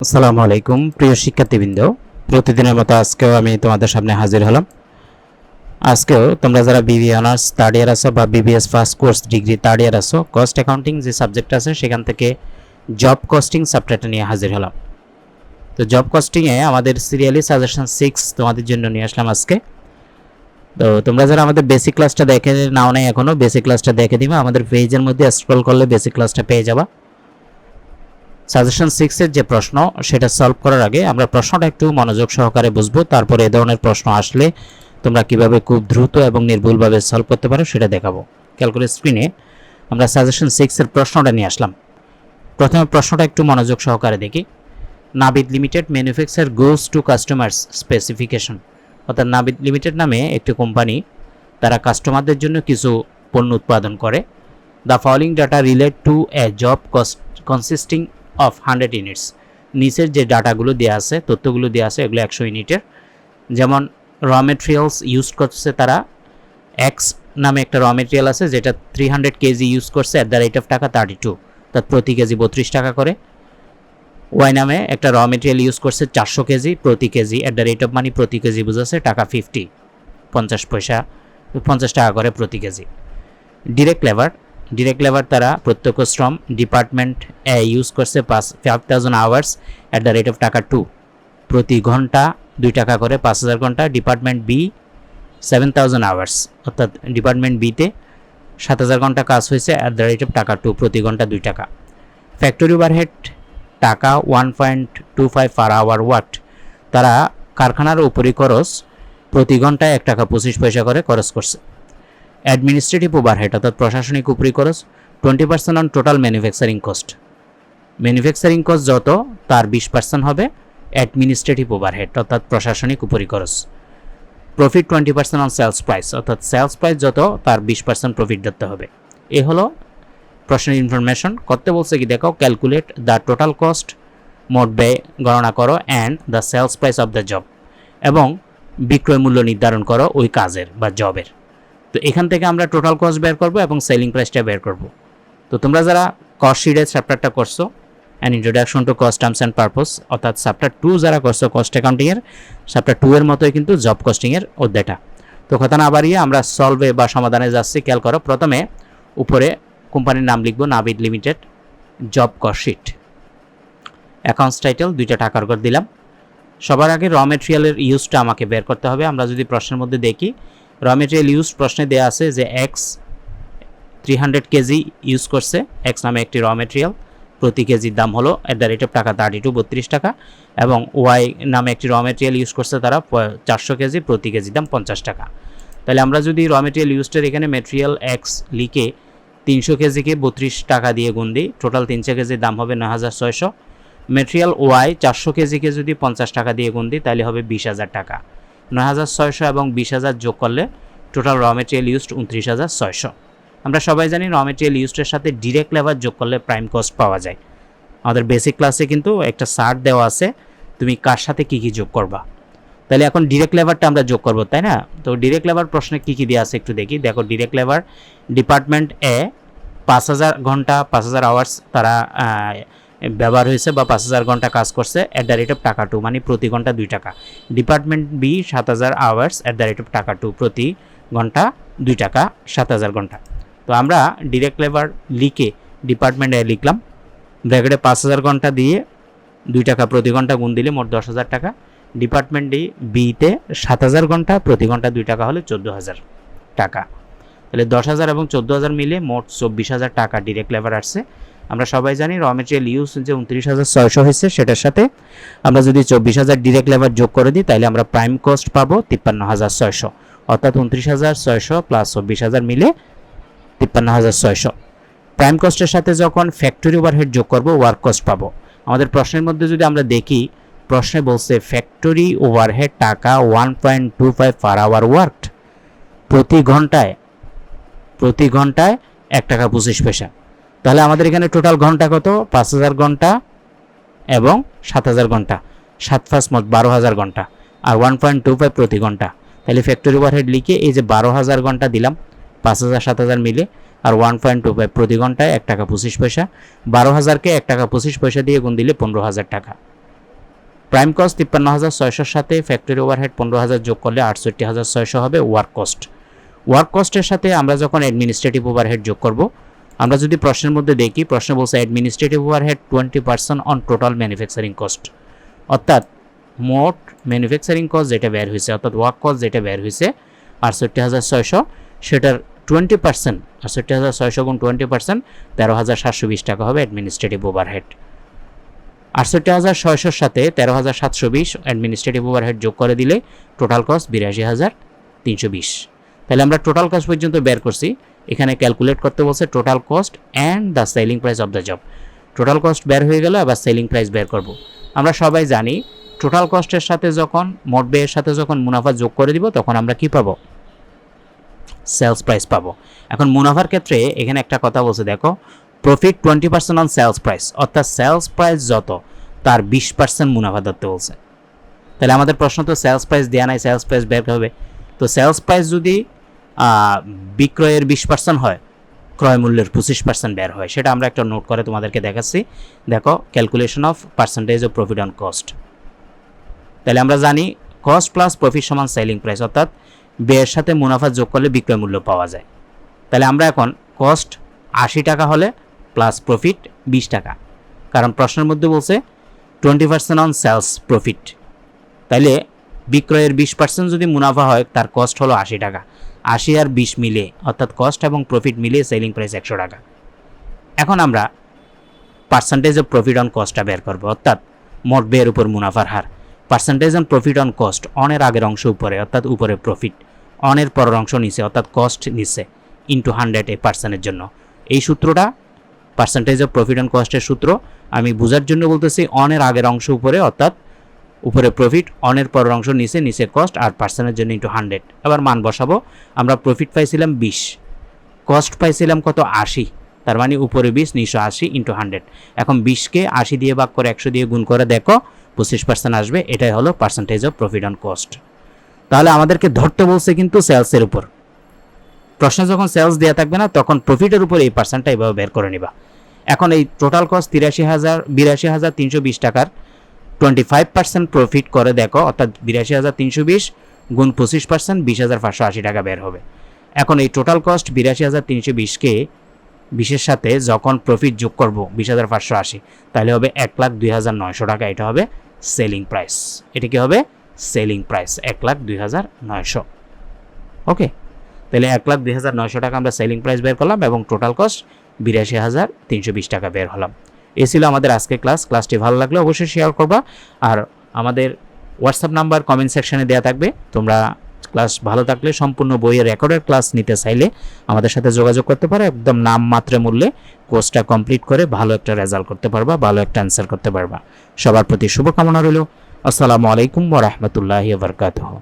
আসসালামু আলাইকুম প্রিয় শিক্ষার্থীবৃন্দ, প্রতিদিনের মতো আজকেও আমি তোমাদের সামনে হাজির হলাম। আজকেও তোমরা যারা বিবি অনার্স থার্ড ইয়ার আছো বা BBS first course degree third year আছো, কস্ট অ্যাকাউন্টিং যে সাবজেক্ট আছে সেখান থেকে জব কস্টিং সাবজেক্টটা নিয়ে হাজির হলাম। তো জব কস্টিংয়ে আমাদের সিরিয়ালি সাজেশন 6 তোমাদের জন্য নিয়ে আসলাম আজকে। তো তোমরা যারা আমাদের বেসিক ক্লাসটা দেখে নাও নাই এখনও, বেসিক ক্লাসটা দেখে দিবা, আমাদের পেজের মধ্যে স্ক্রল করলে বেসিক ক্লাসটা পেয়ে যাবা। সাজেশন 6 এর যে প্রশ্ন সেটা সলভ করার আগে আমরা প্রশ্নটা একটু মনোযোগ সহকারে বুঝবো, তারপরে এই ধরনের প্রশ্ন আসলে তোমরা কিভাবে খুব দ্রুত এবং নির্ভুলভাবে সলভ করতে পারো সেটা দেখাবো। ক্যালকুলেট স্ক্রিনে আমরা সাজেশন 6 এর প্রশ্নটা নিয়ে আসলাম। প্রথমে প্রশ্নটা একটু মনোযোগ সহকারে দেখি। Nabid limited manufacture goes to customers specification, অর্থাৎ নাবিদ লিমিটেড নামে একটি কোম্পানি, তারা কাস্টমারদের জন্য কিছু পণ্য উৎপাদন করে। The following data relate two A job consisting of 100 units. নিচের যে ডাটাগুলো দেওয়া আছে, তথ্যগুলো দেওয়া আছে, এগুলো 100 ইউনিটের। যেমন র মেটেরিয়ালস ইউজ করছে তারা, এক্স নামে একটা র মেটেরিয়াল আছে যেটা 300 কেজি ইউজ করছে অ্যাট দ্য রেট অফ টাকা 32, তার প্রতি কেজি 32 টাকা করে। ওয়াই নামে একটা র মেটেরিয়াল ইউজ করছে 400 কেজি, প্রতি KG at the rate of money প্রতি কেজি বুঝাচ্ছে টাকা 50, 50 পয়সা, 50 টাকা করে প্রতি কেজি। ডিরেক্ট লেবার তারা প্রত্যক্ষ শ্রম ডিপার্টমেন্ট এ ইউজ করছে 5000 hours at the rate of taka 2, প্রতি ঘন্টা 2 টাকা করে 5000 ঘন্টা। ডিপার্টমেন্ট বি 7000 আওয়ার্স, অর্থাৎ ডিপার্টমেন্ট বিতে 7000 ঘন্টা কাজ হয়েছে at the rate of taka 2, প্রতি ঘন্টা 2 টাকা। ফ্যাক্টরি ওভারহেড টাকা 1.25 পার আওয়ার ওয়ার্ক, তারা কারখানার উপরি খরচ প্রতি ঘন্টায় 1 টাকা 25 পয়সা করে খরচ করছে। অ্যাডমিনিস্ট্রেটিভ ওভারহেড অর্থাৎ প্রশাসনিক উপরি খরচ 20% on total manufacturing cost, manufacturing cost যত তার 20% হবে অ্যাডমিনিস্ট্রেটিভ ওভারহেড অর্থাৎ প্রশাসনিক উপরি খরচ। প্রফিট 20% অন সেলস প্রাইস, অর্থাৎ সেলস প্রাইস যত তার 20% প্রফিট ধরতে হবে। এ হলো প্রশ্নের ইনফরমেশন। করতে বলছে কি দেখো, ক্যালকুলেট দ্য টোটাল কস্ট, মোট ব্যয় গণনা করো, and the sales price of the job, এবং বিক্রয় মূল্য নির্ধারণ করো ওই কাজের বা জবের। তো এখান থেকে আমরা টোটাল কস্ট বের করব এবং সেলিং প্রাইসটা বের করব। তো তোমরা যারা কস্ট শিটের চ্যাপ্টারটা করছো, an introduction to cost terms and purpose, অর্থাৎ চ্যাপ্টার 2 যারা করছো কস্ট অ্যাকাউন্টিংয়ের, চ্যাপ্টার 2 এর মতোই কিন্তু জব কস্টিংয়ের অধ্যায়টা। তো কথা না বাড়িয়ে আমরা সলভে বা সমাধানে যাচ্ছি। খেয়াল করো, প্রথমে উপরে কোম্পানির নাম লিখবো Nabid limited, job cost sheet, accounts title 2টা টাকার করে দিলাম। সবার আগে র মেটেরিয়ালের ইউজটা আমাকে বের করতে হবে। আমরা যদি প্রশ্নের মধ্যে দেখি, র মেটেরিয়াল ইউজ প্রশ্নে দেওয়া আছে যে এক্স 300 কেজি ইউজ করছে, এক্স নামে একটি র মেটেরিয়াল, প্রতি কেজির দাম হলো অ্যাট দ্য রেট অফ টাকা 32 টাকা, এবং ওয়াই নামে একটি র মেটেরিয়াল ইউজ করছে তারা 400 কেজি, প্রতি কেজির দাম 50 টাকা। তাহলে আমরা যদি র মেটেরিয়াল ইউজটার এখানে মেটেরিয়াল এক্স লিখে 300 কেজিকে 32 টাকা দিয়ে গুণ দিই, টোটাল 300 কেজির দাম হবে 9600। মেটেরিয়াল ওয়াই 400 কেজিকে যদি 50 টাকা দিয়ে গুণ দিই তাহলে হবে 20000 টাকা। 9600 এবং 20000 যোগ করলে টোটাল র মেটেরিয়াল ইউজড 29600। আমরা সবাই জানি র মেটেরিয়াল ইউজডের সাথে ডিরেক্ট লেবার যোগ করলে প্রাইম কস্ট পাওয়া যায়। আমাদের বেসিক ক্লাসে কিন্তু একটা চার্ট দেওয়া আছে, তুমি কার সাথে কী কী যোগ করবা। তাহলে এখন ডিরেক্ট লেবারটা আমরা যোগ করবো, তাই না? তো ডিরেক্ট লেবার প্রশ্নে কী কী দেওয়া আছে একটু দেখি। দেখো, ডিরেক্ট লেবার ডিপার্টমেন্ট এ 5000 ঘন্টা 5000 আওয়ার্স তারা ব্যবহার হয়েছে বা 5000 ঘন্টা কাজ করছে at the rate of taka 2, মানে প্রতি ঘন্টা 2 টাকা। Department B 7000 hours at the rate of taka 2, প্রতি ঘন্টা 2 টাকা, 7000 ঘন্টা। তো আমরা ডিরেক্ট লেবার লিখে ডিপার্টমেন্ট এ লিখলাম, ব্র্যাকেটে 5000 ঘন্টা দিয়ে 2 টাকা প্রতি ঘন্টা গুণ দিলে মোট 10000 টাকা। ডিপার্টমেন্ট ডি বিতে 7000 ঘন্টা, প্রতি ঘন্টা 2 টাকা হলে 14000 টাকা। তাহলে 10000 এবং 14000 মিলে মোট 24000 টাকা ডিরেক্ট লেবার আসছে। আমরা সবাই জানি র মেটেরিয়াল ইউজ যে 29600 হয়েছে, সেটার সাথে আমরা যদি 24000 ডিরেক্ট লেবার যোগ করে দিই তাহলে আমরা প্রাইম কস্ট পাবো 53600, অর্থাৎ 29600 প্লাস 24000 মিলে 53600। প্রাইম কস্টের সাথে যখন ফ্যাক্টরি ওভারহেড যোগ করব ওয়ার্ক কস্ট পাবো। আমাদের প্রশ্নের মধ্যে যদি আমরা দেখি, প্রশ্নে বলছে ফ্যাক্টরি ওভারহেড টাকা 1.25 পার আওয়ার ওয়ার্কড, প্রতি ঘন্টায় 1 টাকা 25 পয়সা। তাহলে আমাদের এখানে টোটাল ঘন্টা কত? 5000 ঘন্টা এবং 7000 ঘন্টা, 7 5 মোট 12000 ঘন্টা, আর 1.25 প্রতি ঘন্টা। তাহলে ফ্যাক্টরি ওভারহেড লিখে এই যে 12000 ঘন্টা দিলাম, 5000 7000 মিলে, আর 1.25 প্রতি ঘন্টায় 1 টাকা 25 পয়সা। 12000কে 1 টাকা 25 পয়সা দিয়ে গুণ দিলে 15000 টাকা। প্রাইম কস্ট 53,600 সাথে ফ্যাক্টরি ওভারহেড 15,000 যোগ করলে 68,600 হবে ওয়ার্ক কস্ট। ওয়ার্ক কস্টের সাথে আমরা যখন অ্যাডমিনিস্ট্রেটিভ ওভারহেড যোগ করব, আমরা যদি প্রশ্নের মধ্যে দেখি, প্রশ্ন বলছে administrative overhead 20% on total manufacturing cost, অর্থাৎ মোট ম্যানুফ্যাকচারিং কস্ট যেটা বের হয়েছে, অর্থাৎ ওয়ার্ক কস্ট যেটা বের হয়েছে 68,600, সেটার 20%, 68,600 গুণ 20% 13,720 টাকা হবে অ্যাডমিনিস্ট্রেটিভ ওভারহেড। 68,600 সাথে 13,720 অ্যাডমিনিস্ট্রেটিভ ওভারহেড যোগ করে দিলে টোটাল কস্ট 82,320। তাহলে আমরা টোটাল কস্ট পর্যন্ত বের করছি। এখানে ক্যালকুলেট করতে বলছে total cost and the selling price of the job. Total cost বের হয়ে গেল, আবার সেলিং প্রাইস বের করব। আমরা সবাই জানি টোটাল কস্টের সাথে যখন মোট ব্যয়ের সাথে যখন মুনাফা যোগ করে দিব তখন আমরা কি পাবো? সেলস প্রাইস পাবো। এখন মুনাফার ক্ষেত্রে এখানে একটা কথা বলছে, দেখো প্রফিট 20% অন সেলস প্রাইস, অর্থাৎ সেলস প্রাইস যত তার 20% মুনাফা ধরতে বলছে। তাহলে আমাদের প্রশ্ন তো সেলস প্রাইস দেওয়া নাই, সেলস প্রাইস বের হবে। তো সেলস প্রাইস যদি বিক্রয়ের 20% হয়, ক্রয় মূল্যের 25% বের হয়। সেটা আমরা একটা নোট করে তোমাদেরকে দেখাচ্ছি। দেখো calculation of percentage of profit on cost. তাহলে আমরা জানি কস্ট প্লাস প্রফিট সমান সেলিং প্রাইস, অর্থাৎ ব্যয়ের সাথে মুনাফা যোগ করলে বিক্রয় মূল্য পাওয়া যায়। তাহলে আমরা এখন কস্ট 80 টাকা হলে প্লাস প্রফিট 20 টাকা, কারণ প্রশ্নের মধ্যে বলছে 20% অন সেলস প্রফিট। তাইলে বিক্রয়ের 20% যদি মুনাফা হয় তার কস্ট হলো 80 টাকা। 80 আর 20 মিলে, অর্থাৎ কস্ট এবং প্রফিট মিলিয়ে সেলিং প্রাইস 100 টাকা। এখন আমরা পার্সেন্টেজ অফ প্রফিট অন কস্টটা বের করবো, অর্থাৎ মোট ব্যয়ের উপর মুনাফার হার। Percentage on profit on cost, অনের আগের অংশ উপরে অর্থাৎ উপরে প্রফিট, অনের পরের অংশ নিচে অর্থাৎ কস্ট নিচে, ইন্টু 100 এই পার্সেন্টের জন্য। এই সূত্রটা পার্সেন্টেজ অফ প্রফিট অন কস্টের সূত্র। আমি বোঝার জন্য বলতেছি অনের আগের অংশ উপরে অর্থাৎ উপরে প্রফিট, অনের পরের অংশ নিচে, নিচে কস্ট, আর পার্সেন্টের জন্য ইন্টু 100। আবার মান বসাবো। আমরা প্রফিট পাইছিলাম 20, কস্ট পাইছিলাম কত? 80, তার মানে উপরে 20 নিচে 80 ইন্টু 100। এখন 20কে 80 দিয়ে ভাগ করে 100 দিয়ে গুণ করে দেখো 25% আসবে। এটাই হলো percentage of profit on cost. তাহলে আমাদেরকে ধরতে বলছে কিন্তু সেলসের উপর। প্রশ্নে যখন সেলস দেওয়া থাকবে না তখন প্রফিটের উপর এই পার্সেন্টটা এইভাবে বের করে নিবা। এখন এই টোটাল কস্ট 82,320 টাকার 25% প্রফিট করে দেখো, অর্থাৎ 82,320 গুণ 25% 20,580 টাকা বের হবে। এখন এই টোটাল কস্ট 82,320কে 20-এর সাথে যখন প্রফিট যোগ করব 20,580, তাহলে হবে 1,02,900 টাকা। এটা হবে সেলিং প্রাইস। এটা কি হবে? Selling price 1,02,900। ওকে, তাহলে 1,02,900 টাকা আমরা সেলিং প্রাইস বের করলাম এবং টোটাল কস্ট 82,320 টাকা বের হলাম। এ ছিল আমাদের আজকে ক্লাস। ক্লাসটি ভালো লাগলে অবশ্যই শেয়ার করবা, আর আমাদের হোয়াটসঅ্যাপ নাম্বার কমেন্ট সেকশনে দেওয়া থাকবে। তোমরা ক্লাস ভালো থাকলে সম্পূর্ণ বইয়ের রেকর্ডের ক্লাস নিতে চাইলে আমাদের সাথে যোগাযোগ করতে পারো। একদম নাম মাত্র মূল্যে কোর্সটা কমপ্লিট করে ভালো একটা রেজাল্ট করতে পারবা, ভালো একটা অ্যান্সার করতে পারবা। সবার প্রতি শুভকামনা রইল। আসসালামু আলাইকুম ওয়া রাহমাতুল্লাহি ওয়া বারাকাতুহু।